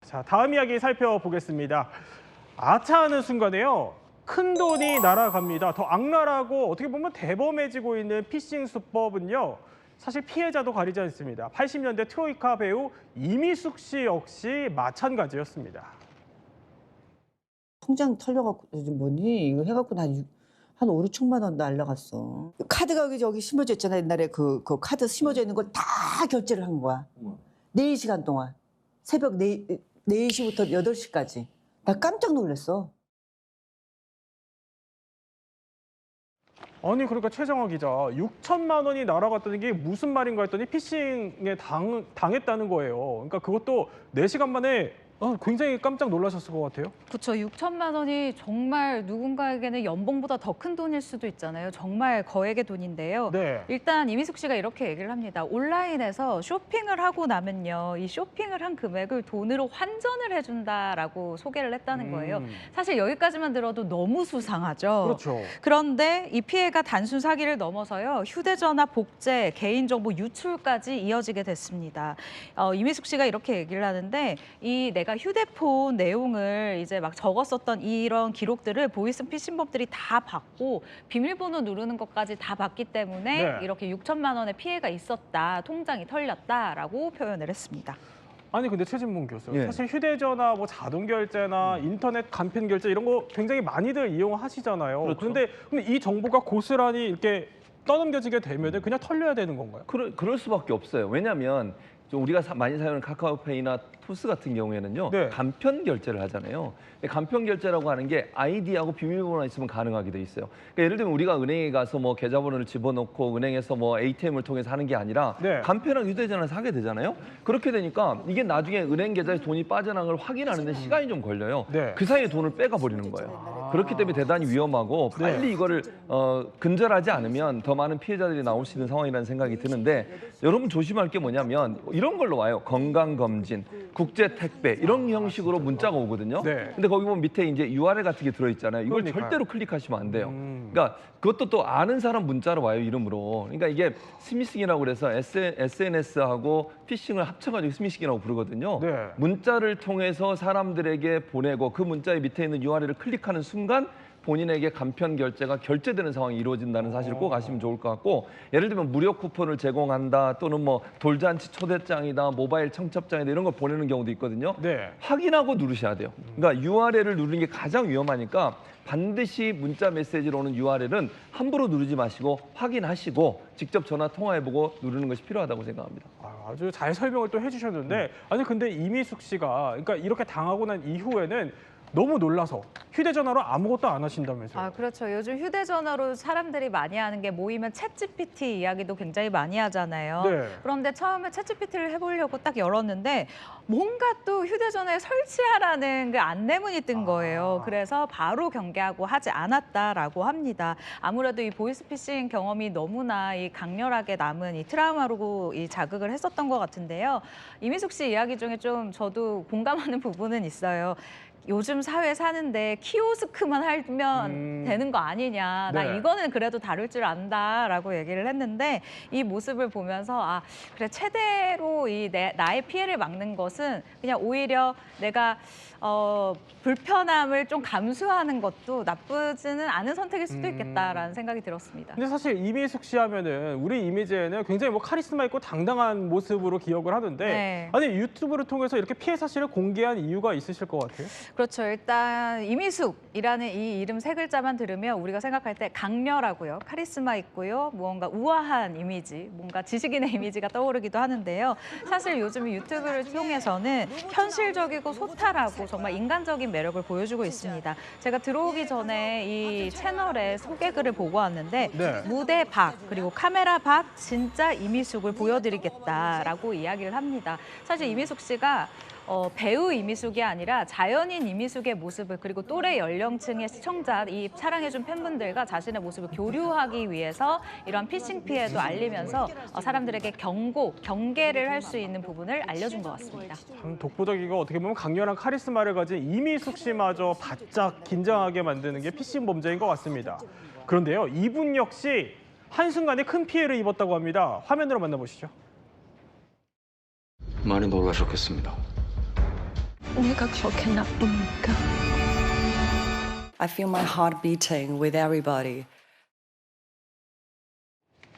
자, 다음 이야기 살펴보겠습니다. 아차하는 순간에요. 큰 돈이 날아갑니다. 더 악랄하고 어떻게 보면 대범해지고 있는 피싱 수법은요. 사실 피해자도 가리지 않습니다. 80년대 트로이카 배우 이미숙 씨 역시 마찬가지였습니다. 통장 털려갖고 요즘 뭐니 이거 해갖고 한 5, 6천만 원 날라갔어. 카드가 여기 심어져 있잖아. 옛날에 그 카드 심어져 있는 걸 다 결제를 한 거야. 4시간 동안. 새벽 4시부터 8시까지. 나 깜짝 놀랐어. 아니 그러니까 최정화 기자, 6천만 원이 날아갔다는 게 무슨 말인가 했더니 피싱에 당했다는 거예요. 그러니까 그것도 4시간 만에 굉장히 깜짝 놀라셨을 것 같아요. 그렇죠. 6천만 원이 정말 누군가에게는 연봉보다 더 큰 돈일 수도 있잖아요. 정말 거액의 돈인데요. 네. 일단 이미숙 씨가 이렇게 얘기를 합니다. 온라인에서 쇼핑을 하고 나면요. 이 쇼핑을 한 금액을 돈으로 환전을 해준다라고 소개를 했다는 거예요. 사실 여기까지만 들어도 너무 수상하죠. 그렇죠. 그런데 이 피해가 단순 사기를 넘어서요. 휴대전화 복제, 개인정보 유출까지 이어지게 됐습니다. 이미숙 씨가 이렇게 얘기를 하는데 내가 휴대폰 내용을 이제 막 적었었던 이런 기록들을 보이스피싱범들이 다 봤고 비밀번호 누르는 것까지 다 봤기 때문에 네. 이렇게 6천만 원의 피해가 있었다, 통장이 털렸다라고 표현을 했습니다. 아니 근데 최진봉 교수, 예. 사실 휴대전화 뭐 자동 결제나 인터넷 간편 결제 이런 거 굉장히 많이들 이용하시잖아요. 그렇죠. 그런데 이 정보가 고스란히 이렇게 떠넘겨지게 되면 그냥 털려야 되는 건가요? 그럴 수밖에 없어요. 왜냐하면 우리가 많이 사용하는 카카오페이나 토스 같은 경우에는요. 네. 간편 결제를 하잖아요. 간편 결제라고 하는 게 아이디하고 비밀번호가 있으면 가능하게 돼 있어요. 그러니까 예를 들면 우리가 은행에 가서 뭐 계좌번호를 집어넣고 은행에서 뭐 ATM을 통해서 하는 게 아니라 네. 간편하게 휴대전화를 사게 되잖아요. 그렇게 되니까 이게 나중에 은행 계좌에 돈이 빠져나간 걸 확인하는 데 시간이 좀 걸려요. 네. 그 사이에 돈을 빼가 버리는 거예요. 그렇기 때문에 대단히 위험하고 네. 빨리 이거를 근절하지 않으면 더 많은 피해자들이 나올 수 있는 상황이라는 생각이 드는데 여러분 조심할 게 뭐냐면 이런 걸로 와요. 건강검진, 국제택배 이런 형식으로 문자가 오거든요. 네. 근데 거기 보면 밑에 이제 URL 같은 게 들어있잖아요. 이걸 그러니까요. 절대로 클릭하시면 안 돼요. 그러니까 그것도 또 아는 사람 문자로 와요, 이름으로. 그러니까 이게 스미싱이라고 그래서 SNS하고 피싱을 합쳐가지고 스미싱이라고 부르거든요. 네. 문자를 통해서 사람들에게 보내고 그 문자의 밑에 있는 URL을 클릭하는 순간 본인에게 간편 결제가 결제되는 상황이 이루어진다는 사실을 꼭 아시면 좋을 것 같고 예를 들면 무료 쿠폰을 제공한다 또는 뭐 돌잔치 초대장이다 모바일 청첩장이다 이런 걸 보내는 경우도 있거든요. 네. 확인하고 누르셔야 돼요. 그러니까 URL을 누르는 게 가장 위험하니까 반드시 문자 메시지로 오는 URL은 함부로 누르지 마시고 확인하시고 직접 전화 통화해보고 누르는 것이 필요하다고 생각합니다. 아주 잘 설명을 또 해주셨는데 아니 근데 이미숙 씨가 그러니까 이렇게 당하고 난 이후에는 너무 놀라서 휴대전화로 아무것도 안 하신다면서요? 그렇죠. 요즘 휴대전화로 사람들이 많이 하는 게 모이면 챗GPT 이야기도 굉장히 많이 하잖아요. 네. 그런데 처음에 챗GPT를 해보려고 딱 열었는데 뭔가 또 휴대전화에 설치하라는 그 안내문이 뜬 거예요. 그래서 바로 경계하고 하지 않았다라고 합니다. 아무래도 이 보이스피싱 경험이 너무나 이 강렬하게 남은 이 트라우마로 이 자극을 했었던 것 같은데요. 이미숙 씨 이야기 중에 좀 저도 공감하는 부분은 있어요. 요즘 사회 사는데 키오스크만 하면 되는 거 아니냐. 나 네. 이거는 그래도 다룰 줄 안다라고 얘기를 했는데 이 모습을 보면서 그래 최대로 나의 피해를 막는 것은 그냥 오히려 내가 불편함을 좀 감수하는 것도 나쁘지는 않은 선택일 수도 있겠다라는 생각이 들었습니다. 근데 사실 이미숙 씨 하면은 우리 이미지에는 굉장히 뭐 카리스마 있고 당당한 모습으로 기억을 하는데 네. 아니 유튜브를 통해서 이렇게 피해 사실을 공개한 이유가 있으실 것 같아요. 그렇죠. 일단 이미숙이라는 이 이름 3글자만 들으면 우리가 생각할 때 강렬하고요. 카리스마 있고요. 무언가 우아한 이미지, 뭔가 지식인의 이미지가 떠오르기도 하는데요. 사실 요즘 유튜브를 통해서는 현실적이고 소탈하고 정말 인간적인 매력을 보여주고 있습니다. 제가 들어오기 전에 이 채널에 소개글을 보고 왔는데 네. 무대 박 그리고 카메라 박 진짜 이미숙을 보여드리겠다라고 이야기를 합니다. 사실 이미숙 씨가 배우 이미숙이 아니라 자연인 이미숙의 모습을 그리고 또래 연령층의 시청자, 이 사랑해준 팬분들과 자신의 모습을 교류하기 위해서 이러한 피싱 피해도 알리면서 사람들에게 경계를 할 수 있는 부분을 알려준 것 같습니다. 참 독보적이고 어떻게 보면 강렬한 카리스마를 가진 이미숙 씨마저 바짝 긴장하게 만드는 게 피싱 범죄인 것 같습니다. 그런데요, 이분 역시 한순간에 큰 피해를 입었다고 합니다. 화면으로 만나보시죠. 많이 놀라셨겠습니다. 내가 그렇게 나쁩니까? I feel my heart beating with everybody.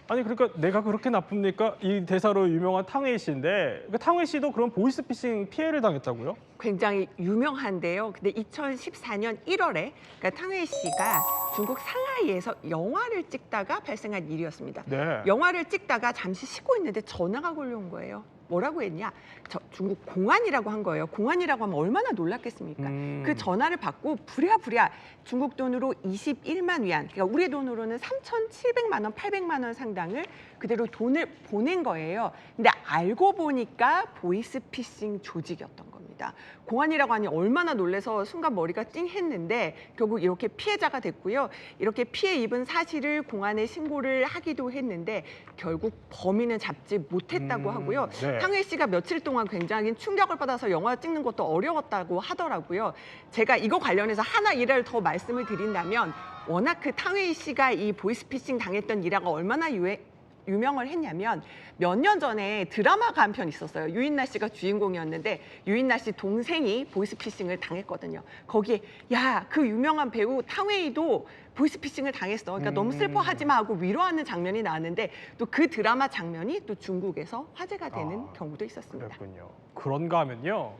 아니 그러니까 내가 그렇게 나쁩니까? 이 대사로 유명한 탕웨이 씨인데 그 탕웨이 씨도 그런 보이스피싱 피해를 당했다고요? 굉장히 유명한데요. 근데 2014년 1월에 그러니까 탕웨이 씨가 중국 상하이에서 영화를 찍다가 발생한 일이었습니다. 네. 영화를 찍다가 잠시 쉬고 있는데 전화가 걸려온 거예요. 뭐라고 했냐? 중국 공안이라고 한 거예요. 공안이라고 하면 얼마나 놀랐겠습니까? 그 전화를 받고 부랴부랴 중국 돈으로 21만 위안, 그러니까 우리 돈으로는 3,700만 원, 800만 원 상당을 그대로 돈을 보낸 거예요. 근데 알고 보니까 보이스피싱 조직이었던 겁니다. 공안이라고 하니 얼마나 놀라서 순간 머리가 찡했는데 결국 이렇게 피해자가 됐고요. 이렇게 피해 입은 사실을 공안에 신고를 하기도 했는데 결국 범인은 잡지 못했다고 하고요. 네. 탕웨이 씨가 며칠 동안 굉장히 충격을 받아서 영화 찍는 것도 어려웠다고 하더라고요. 제가 이거 관련해서 하나 일화를 더 말씀을 드린다면 워낙 그 탕웨이 씨가 이 보이스피싱 당했던 일화가 얼마나 유명을 했냐면 몇 년 전에 드라마가 한 편 있었어요. 유인나 씨가 주인공이었는데 유인나 씨 동생이 보이스피싱을 당했거든요. 거기에 야, 그 유명한 배우 탕웨이도 보이스피싱을 당했어. 그러니까 너무 슬퍼하지 마 하고 위로하는 장면이 나왔는데 또 그 드라마 장면이 또 중국에서 화제가 되는 경우도 있었습니다. 그렇군요. 그런가 하면요.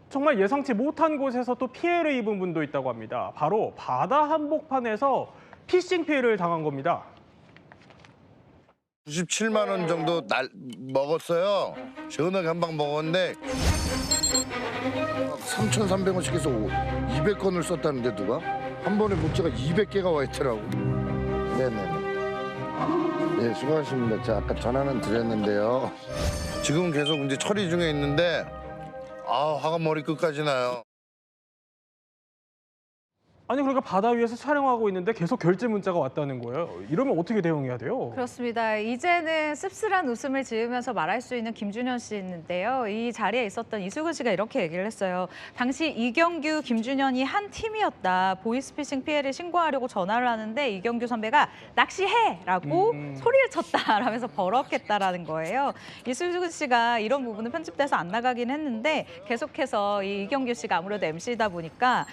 정말 예상치 못한 곳에서 또 피해를 입은 분도 있다고 합니다. 바로 바다 한복판에서 피싱 피해를 당한 겁니다. 97만 원 정도 먹었어요. 시원하게 한 방 먹었는데 3,300원씩 해서 200건을 썼다는데 누가? 한 번에 문자가 200개가 와 있더라고. 네네네. 네, 수고하십니다. 제가 아까 전화는 드렸는데요. 지금 계속 이제 처리 중에 있는데 화가 머리끝까지 나요. 아니 그러니까 바다 위에서 촬영하고 있는데 계속 결제 문자가 왔다는 거예요. 이러면 어떻게 대응해야 돼요? 그렇습니다. 이제는 씁쓸한 웃음을 지으면서 말할 수 있는 김준현 씨인데요. 이 자리에 있었던 이수근 씨가 이렇게 얘기를 했어요. 당시 이경규, 김준현이 한 팀이었다. 보이스피싱 피해를 신고하려고 전화를 하는데 이경규 선배가 낚시해라고 소리를 쳤다라면서 버럭했다라는 거예요. 이수근 씨가 이런 부분은 편집돼서 안 나가긴 했는데 계속해서 이 이경규 씨가 아무래도 MC다 보니까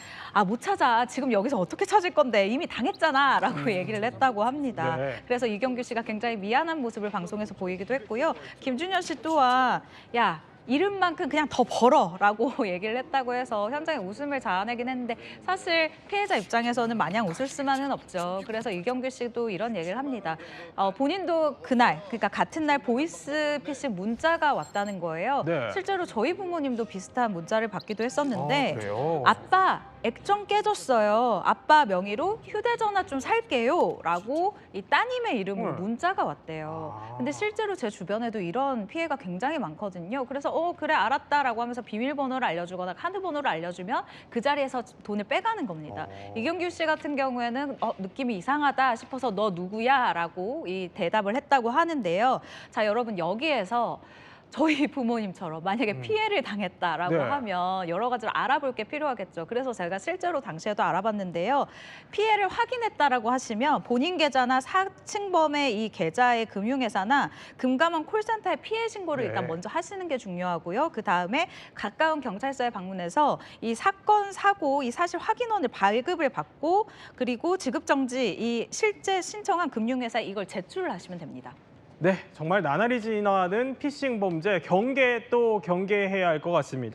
못 찾아. 지금 여기서 어떻게 찾을 건데 이미 당했잖아 라고 얘기를 했다고 합니다. 네. 그래서 이경규 씨가 굉장히 미안한 모습을 방송에서 보이기도 했고요. 김준현 씨 또한 야 이름만큼 그냥 더 벌어라고 얘기를 했다고 해서 현장에 웃음을 자아내긴 했는데 사실 피해자 입장에서는 마냥 웃을 수만은 없죠. 그래서 이경규 씨도 이런 얘기를 합니다. 본인도 그날 그러니까 같은 날 보이스피싱 문자가 왔다는 거예요. 네. 실제로 저희 부모님도 비슷한 문자를 받기도 했었는데 그래요? 아빠 액정 깨졌어요. 아빠 명의로 휴대전화 좀 살게요. 라고 이 따님의 이름으로 문자가 왔대요. 근데 실제로 제 주변에도 이런 피해가 굉장히 많거든요. 그래서 그래 알았다라고 하면서 비밀번호를 알려주거나 카드번호를 알려주면 그 자리에서 돈을 빼가는 겁니다. 이경규 씨 같은 경우에는 느낌이 이상하다 싶어서 너 누구야? 라고 이 대답을 했다고 하는데요. 자, 여러분 여기에서 저희 부모님처럼 만약에 피해를 당했다라고 네. 하면 여러 가지를 알아볼 게 필요하겠죠. 그래서 제가 실제로 당시에도 알아봤는데요. 피해를 확인했다라고 하시면 본인 계좌나 사칭범의 이 계좌의 금융회사나 금감원 콜센터에 피해 신고를 네. 일단 먼저 하시는 게 중요하고요. 그다음에 가까운 경찰서에 방문해서 이 사건, 사고, 이 사실 확인원을 발급을 받고 그리고 지급정지, 이 실제 신청한 금융회사에 이걸 제출을 하시면 됩니다. 네, 정말 나날이 지나는 피싱 범죄 경계 또 경계해야 할 것 같습니다.